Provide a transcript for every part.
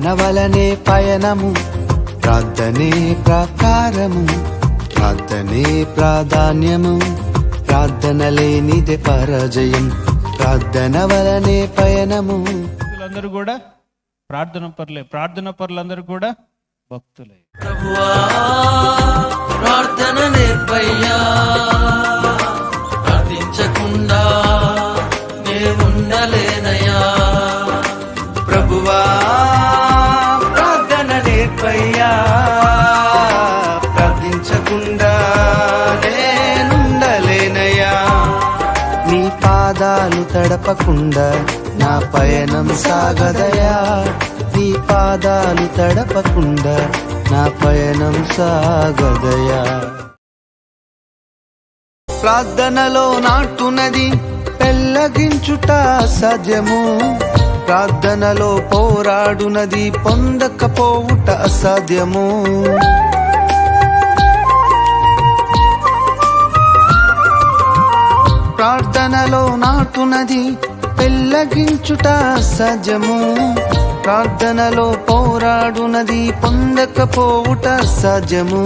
ప్రార్థన వలనే పయనము, ప్రార్థనే ప్రాకారము, ప్రార్థనే ప్రాధాన్యము, ప్రార్థన లేనిదే పరాజయం, ప్రార్థన వలనే పయనము. అందరూ కూడా ప్రార్థన పరులందరూ కూడా భక్తులే. ప్రభువా ప్రార్థన నేర్పయ్యా, ప్రార్థించకుండా నేనుండలేనయ్యా. ప్రభువా ప్రార్థన నేర్పయ్యా, ప్రార్థించకుండా నేనుండలేనయ్యా. నీ పాదాలు తడపకుండా నా పయనం సాగదయా, నీ పాదాలు తడపకుండా నా పయనం సాగదయా. ప్రార్థనలో నాటునది పెళ్ళగించుట అసాధ్యము, ప్రార్థనలో పోరాడునది పొందకపోవుట అసాధ్యము. ప్రార్థనలో నాటునది పెళ్ళగించుట అసాధ్యము, ప్రార్థనలో పోరాడునది పొందకపోవుట అసాధ్యము.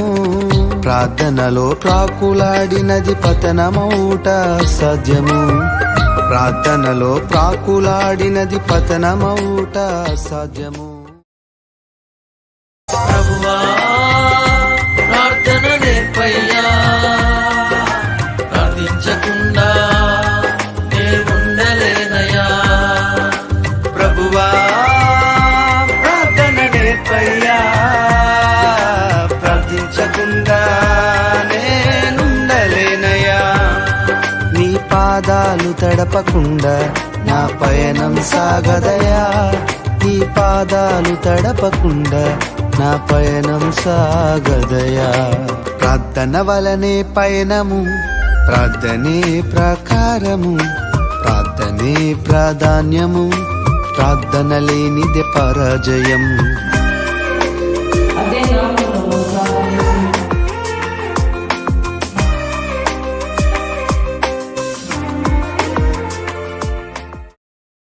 ప్రార్థనలో ప్రాకులాడినది పతనమవుట అసాధ్యము, ప్రార్థనలో ప్రాకులాడినది పతనమవుట అసాధ్యము. ప్రభువా ప్రార్థన నేర్పయ్యా, ప్రార్థించకుండా నేనుండలేనయ్యా. ప్రభువా ప్రార్థన నేర్పయ్యా, ప్రార్థించకుండా నేనుండలేనయ్యా. నీ పాదాలు తడపకుండా నా పయనం సాగదయా, నీ పాదాలు తడపకుండా నా పయనం సాగదయా. ప్రార్థన వలనే పయనము, ప్రార్థనే ప్రాకారము, ప్రార్థనే ప్రాధాన్యము, ప్రార్థన లేనిదే పరాజయం.